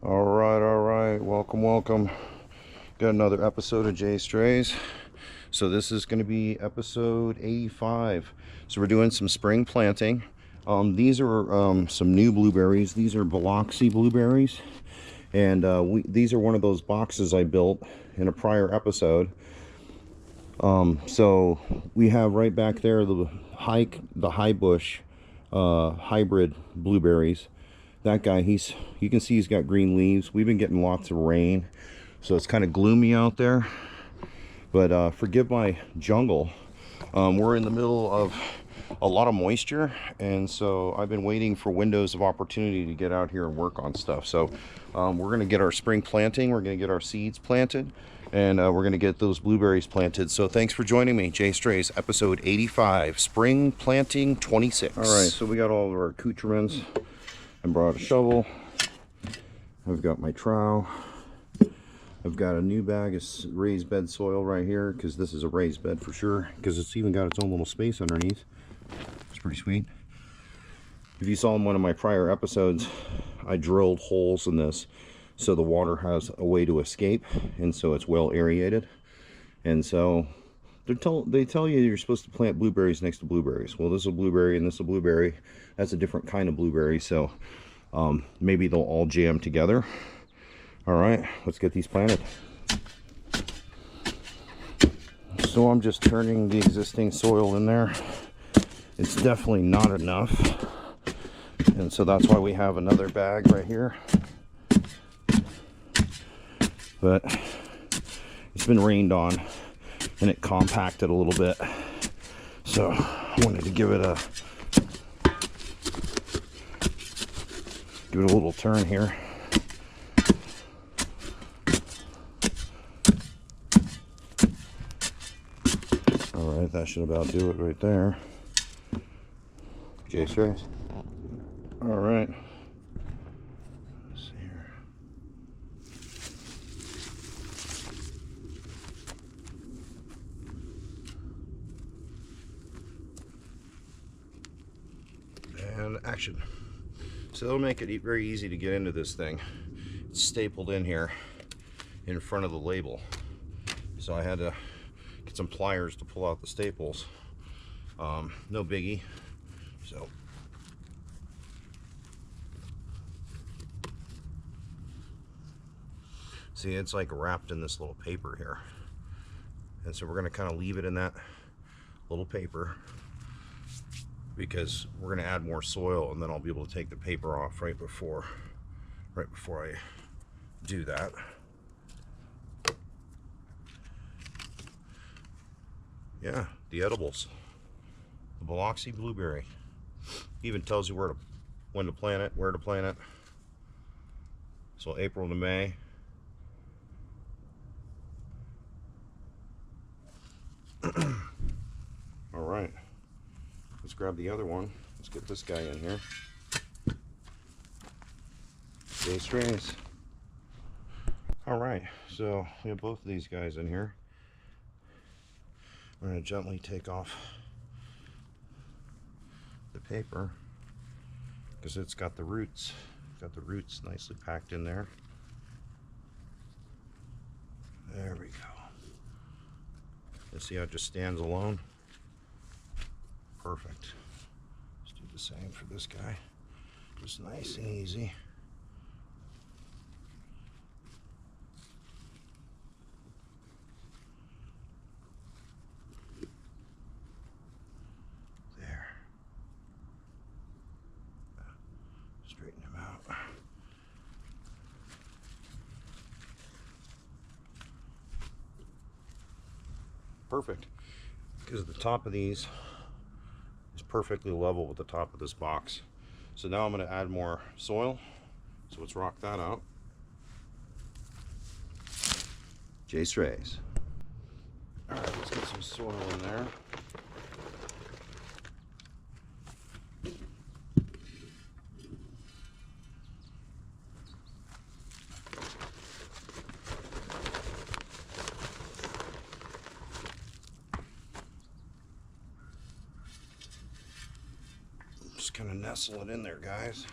All right. Welcome. Got another episode of JAYSTRAYS. So this is going to be episode 85. So we're doing some spring planting. These are some new blueberries. These are Biloxi blueberries, and these are one of those boxes I built in a prior episode. So we have right back there the high bush hybrid blueberries. That guy, you can see he's got green leaves. We've been getting lots of rain, so it's kind of gloomy out there. But forgive my jungle. We're in the middle of a lot of moisture, and so I've been waiting for windows of opportunity to get out here and work on stuff. So we're going to get our spring planting. We're going to get our seeds planted, and we're going to get those blueberries planted. So thanks for joining me. JAYSTRAYS, episode 85, spring planting 26. All right, so we got all of our accoutrements. I brought a shovel. I've got my trowel. I've got a new bag of raised bed soil right here, because this is a raised bed for sure, because it's even got its own little space underneath. It's pretty sweet. If you saw in one of my prior episodes, I drilled holes in this so the water has a way to escape, and so it's well aerated. And so they tell you you're supposed to plant blueberries next to blueberries. Well, this is a blueberry and this is a blueberry. That's a different kind of blueberry, so maybe they'll all jam together. All right, let's get these planted. So I'm just turning the existing soil in there. It's definitely not enough, and so that's why we have another bag right here. But it's been rained on and it compacted a little bit, so I wanted to give it a little turn here. All right, that should about do it right there. JAYSTRAYS. All right. Let's see here. And action. So it'll make it very easy to get into this thing. It's stapled in here in front of the label. So I had to get some pliers to pull out the staples. No biggie. So see, it's like wrapped in this little paper here. And so we're going to kind of leave it in that little paper, because we're going to add more soil, and then I'll be able to take the paper off right before I do that. Yeah, the edibles, the Biloxi blueberry. Even tells you when to plant it, where to plant it. So April to May. All right. Let's grab the other one. Let's get this guy in here. JAYSTRAYS. All right, so we have both of these guys in here. We're going to gently take off the paper, because it's got the roots. It's got the roots nicely packed in there. There we go. Let's see how it just stands alone. Perfect. Let's do the same for this guy. Just nice and easy. There. Straighten him out. Perfect. Because the top of these is perfectly level with the top of this box. So now I'm going to add more soil. So let's rock that out. JAYSTRAYS. All right, let's get some soil in there. Just kind of nestle it in there, guys.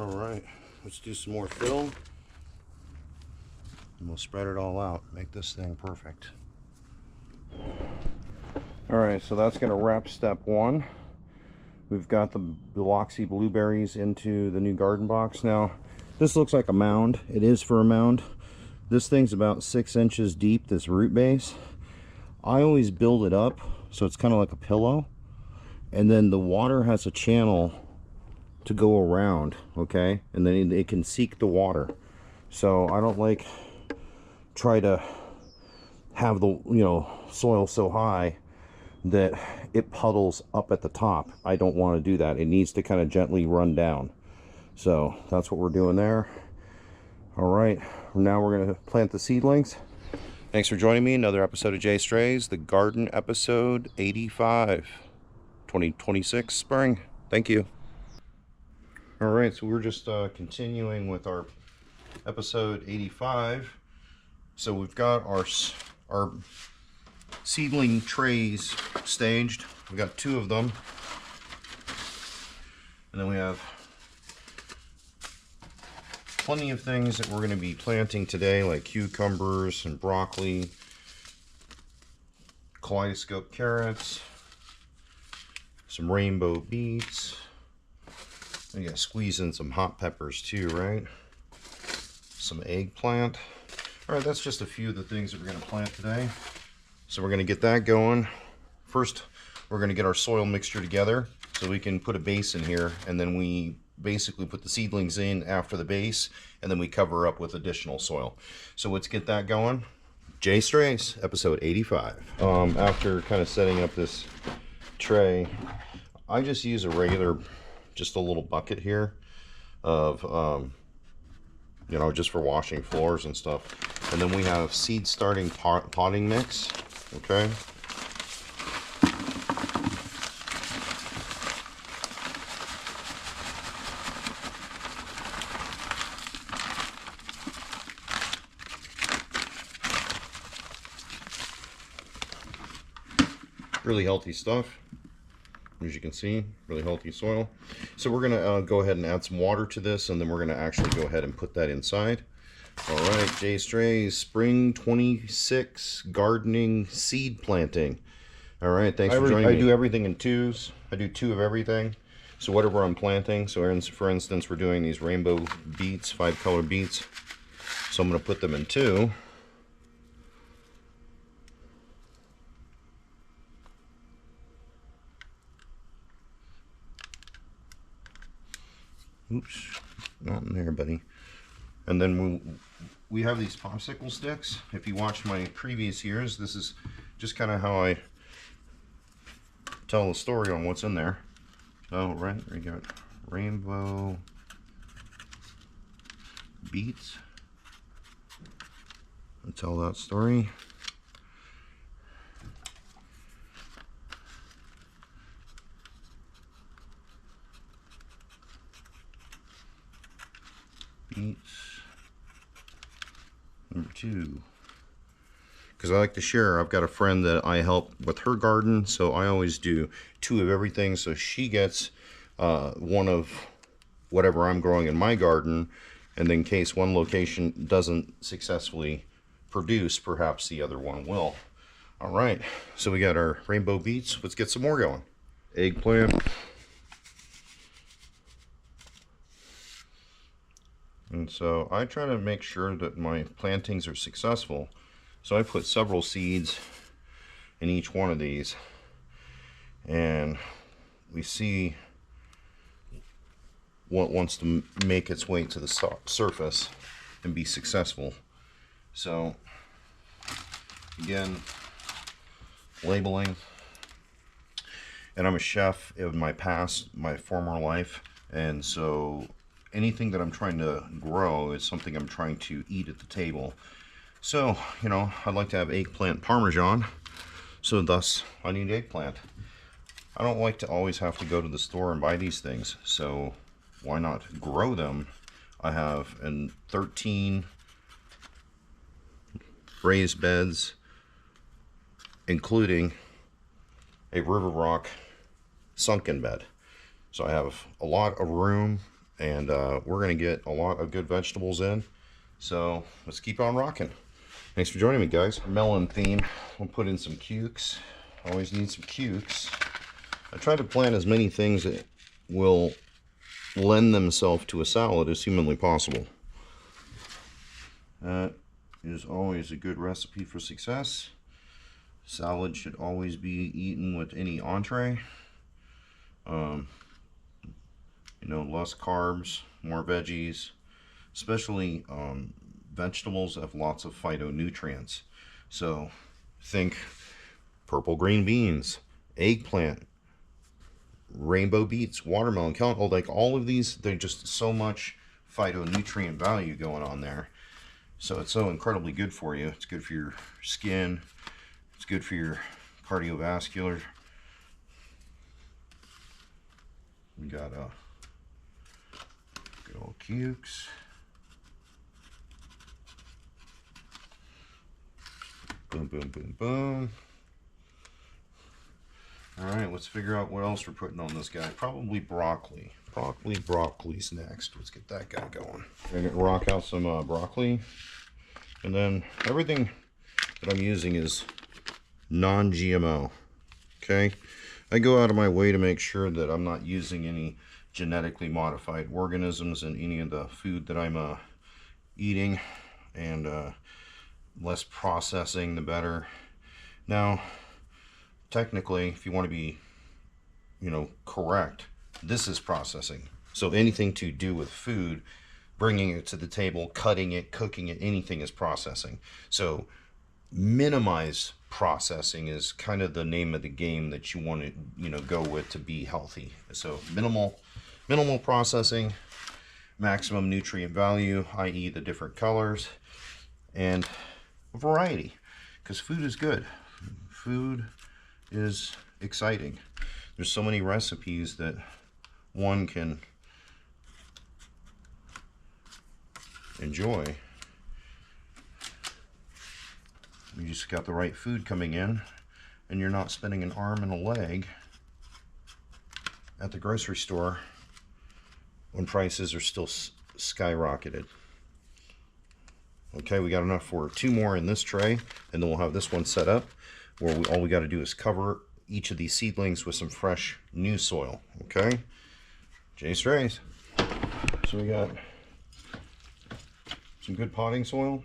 Alright, let's do some more fill. And we'll spread it all out. Make this thing perfect. Alright, so that's going to wrap step one. We've got the Biloxi blueberries into the new garden box. Now, this looks like a mound. It is for a mound. This thing's about 6 inches deep, this root base. I always build it up so it's kind of like a pillow. And then the water has a channel to go around, okay? And then it can seek the water. So I don't like try to have the, soil so high that it puddles up at the top. I don't want to do that. It needs to kind of gently run down. So that's what we're doing there. All right, now we're going to plant the seedlings. Thanks for joining me. Another episode of JAYSTRAYS, the garden episode 85, 2026 spring. Thank you. All right, so we're just continuing with our episode 85. So we've got our seedling trays staged. We got 2 of them, and then we have plenty of things that we're going to be planting today, like cucumbers and broccoli, kaleidoscope carrots, some rainbow beets. We gotta squeeze in some hot peppers too, right? Some eggplant. All right, that's just a few of the things that we're going to plant today. So we're going to get that going. First, we're going to get our soil mixture together so we can put a base in here, and then we basically put the seedlings in after the base, and then we cover up with additional soil. So let's get that going. JAYSTRAYS, episode 85. After kind of setting up this tray, I just use a regular, just a little bucket here of, just for washing floors and stuff. And then we have seed starting potting mix, okay? Really healthy stuff, as you can see, really healthy soil. So we're gonna go ahead and add some water to this, and then we're gonna actually go ahead and put that inside. All right, JAYSTRAYS Spring 26 gardening seed planting. All right, thanks for joining me. I do everything in 2s. I do 2 of everything. So whatever I'm planting, so for instance, we're doing these rainbow beets, 5-color beets. So I'm gonna put them in 2. Oops, not in there, buddy. And then we have these popsicle sticks. If you watched my previous years, this is just kind of how I tell the story on what's in there. Oh, right, we got rainbow beets. I'll tell that story. Beets. Number 2. Because I like to share. I've got a friend that I help with her garden, so I always do 2 of everything, so she gets 1 of whatever I'm growing in my garden, and then in case one location doesn't successfully produce, perhaps the other one will. All right, so we got our rainbow beets. Let's get some more going. Eggplant. And so I try to make sure that my plantings are successful. So I put several seeds in each one of these, and we see what wants to make its way to the surface and be successful. So again, labeling. And I'm a chef in my past, my former life, and so anything that I'm trying to grow is something I'm trying to eat at the table. So, I'd like to have eggplant parmesan, so thus I need eggplant. I don't like to always have to go to the store and buy these things, so why not grow them? I have 13 raised beds, including a river rock sunken bed. So I have a lot of room and we're going to get a lot of good vegetables in. So let's keep on rocking. Thanks for joining me, guys. Melon theme. We'll put in some cukes. Always need some cukes. I try to plant as many things that will lend themselves to a salad as humanly possible. That is always a good recipe for success. Salad should always be eaten with any entree. You know, less carbs, more veggies, especially vegetables have lots of phytonutrients. So think purple green beans, eggplant, rainbow beets, watermelon, like all of these, they're just so much phytonutrient value going on there. So it's so incredibly good for you. It's good for your skin. It's good for your cardiovascular. We got good old cukes. Boom, boom, boom, boom. Alright, let's figure out what else we're putting on this guy. Probably broccoli. Broccoli's next. Let's get that guy going. I'm going to rock out some broccoli. And then everything that I'm using is non-GMO. Okay? I go out of my way to make sure that I'm not using any genetically modified organisms in any of the food that I'm eating. And less processing, the better. Now, technically, if you want to be, you know, correct, this is processing. So anything to do with food, bringing it to the table, cutting it, cooking it, anything is processing. So minimize processing is kind of the name of the game that you want to, you know, go with to be healthy. So minimal processing, maximum nutrient value, i.e. the different colors, and variety, because food is good. Food is exciting. There's so many recipes that one can enjoy. You just got the right food coming in, and you're not spending an arm and a leg at the grocery store when prices are still skyrocketed. Okay, we got enough for 2 more in this tray, and then we'll have this one set up where all we got to do is cover each of these seedlings with some fresh new soil. Okay, JAYSTRAYS. So we got some good potting soil.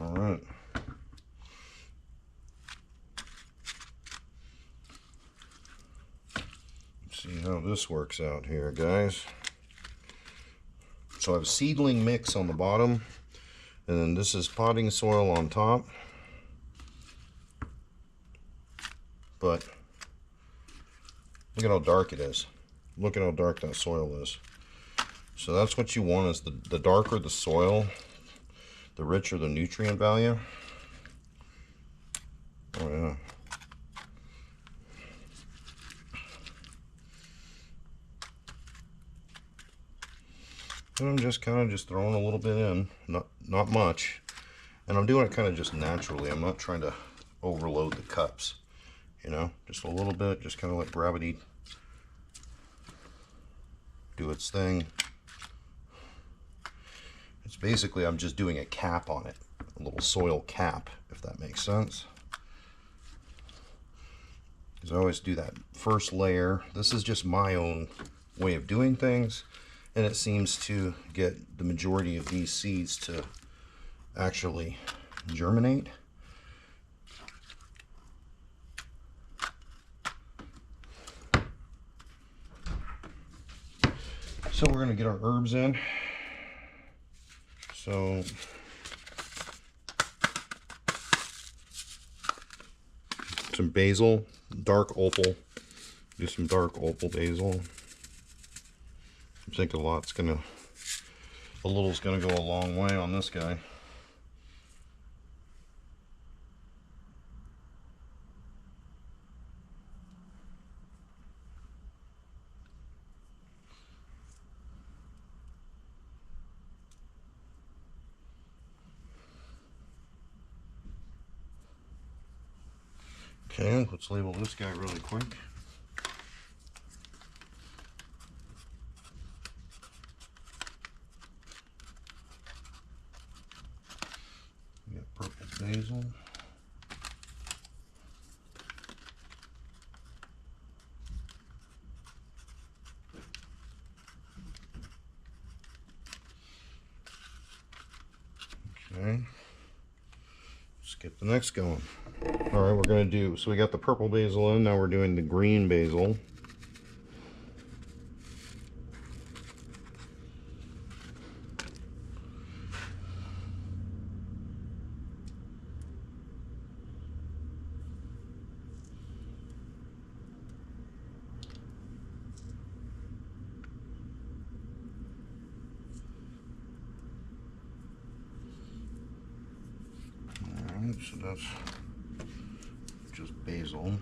All right. Let's see how this works out here, guys. So I have a seedling mix on the bottom, and then this is potting soil on top. But look at how dark it is. Look at how dark that soil is. So that's what you want, is the darker the soil, the richer the nutrient value. Oh yeah. And I'm just kind of throwing a little bit in, not much. And I'm doing it kind of just naturally. I'm not trying to overload the cups. You know, just a little bit, just kind of let gravity do its thing. It's basically, I'm just doing a cap on it, a little soil cap, if that makes sense. Because I always do that first layer. This is just my own way of doing things, and it seems to get the majority of these seeds to actually germinate. So we're going to get our herbs in. So some basil, dark opal. Do some dark opal basil. I think a little's gonna go a long way on this guy. Okay, let's label this guy really quick. basil. Okay. Let's get the next going. Alright, we're going to do, so we got the purple basil in, now we're doing the green basil. Alright, so that's just basil.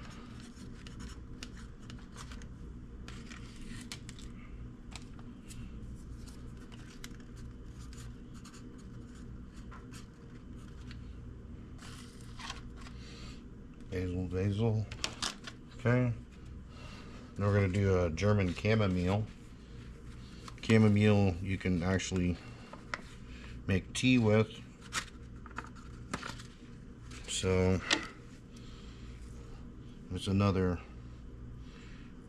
Basil. Okay. Now we're going to do a German chamomile. Chamomile you can actually make tea with. So it's another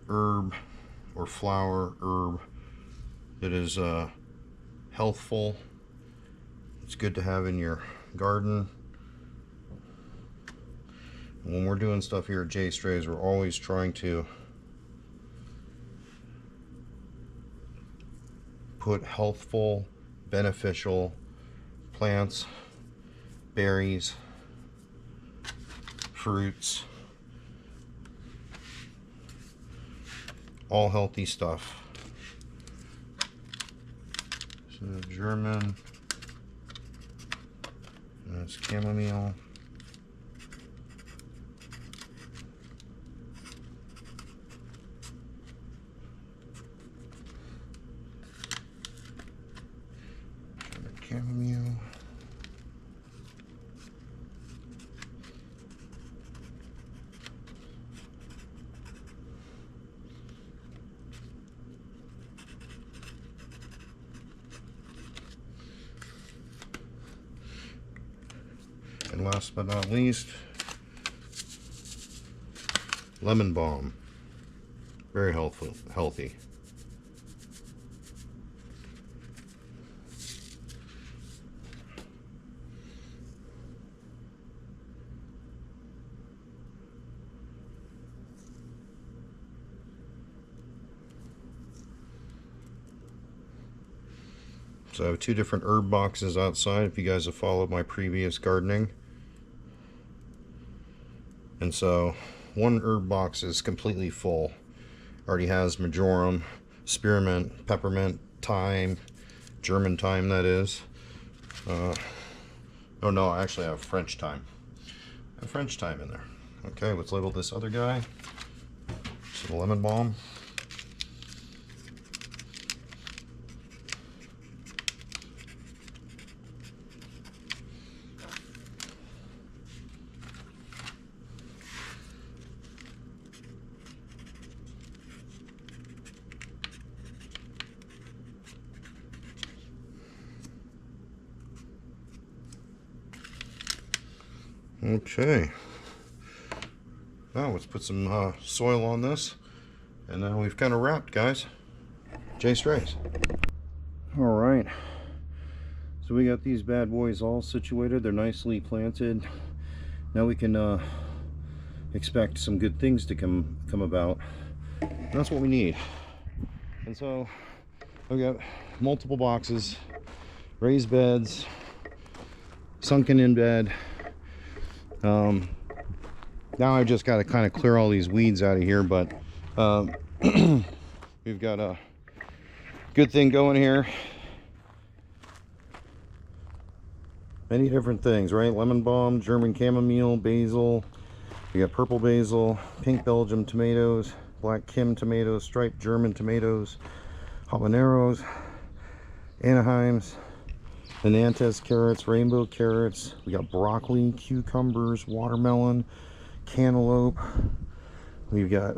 herb or flower herb that is healthful. It's good to have in your garden. When we're doing stuff here at JAYSTRAYS, we're always trying to put healthful, beneficial plants, berries, fruits, all healthy stuff. So German, that's chamomile. Chamomile. And last but not least, lemon balm. Very healthy. So I have 2 different herb boxes outside if you guys have followed my previous gardening. And so one herb box is completely full. Already has marjoram, spearmint, peppermint, thyme, German thyme that is. Oh no, actually I have French thyme. I have French thyme in there. Okay, let's label this other guy. Some lemon balm. Okay, now let's put some soil on this, and now we've kind of wrapped, guys. JAYSTRAYS. All right, so we got these bad boys all situated. They're nicely planted. Now we can expect some good things to come about. And that's what we need. And so I've got multiple boxes, raised beds, sunken in bed. Now I've just got to kind of clear all these weeds out of here, but we've got a good thing going here. Many different things, right? Lemon balm, German chamomile, basil. We got purple basil, pink Belgium tomatoes, black Kim tomatoes, striped German tomatoes, habaneros, Anaheims, the Nantes carrots, rainbow carrots. We got broccoli, cucumbers, watermelon, cantaloupe. We've got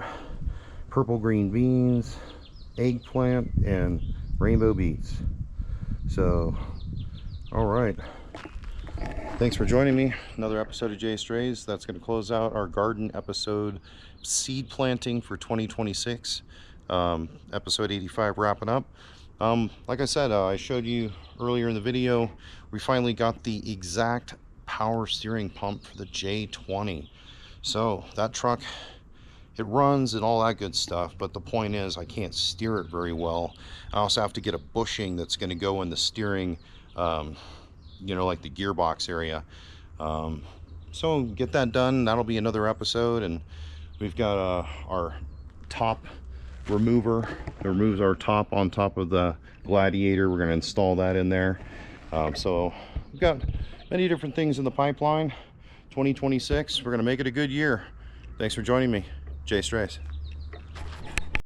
purple green beans, eggplant, and rainbow beets. So, all right. Thanks for joining me. Another episode of JAYSTRAYS. That's going to close out our garden episode, seed planting for 2026. Episode 85 wrapping up. Like I said, I showed you earlier in the video, we finally got the exact power steering pump for the J20. So that truck, it runs and all that good stuff, but the point is I can't steer it very well. I also have to get a bushing that's going to go in the steering, you know, like the gearbox area. So get that done. That'll be another episode. And we've got our top remover that removes our top on top of the Gladiator. We're going to install that in there. So we've got many different things in the pipeline. 2026, we're going to make it a good year. Thanks for joining me. JAYSTRAYS.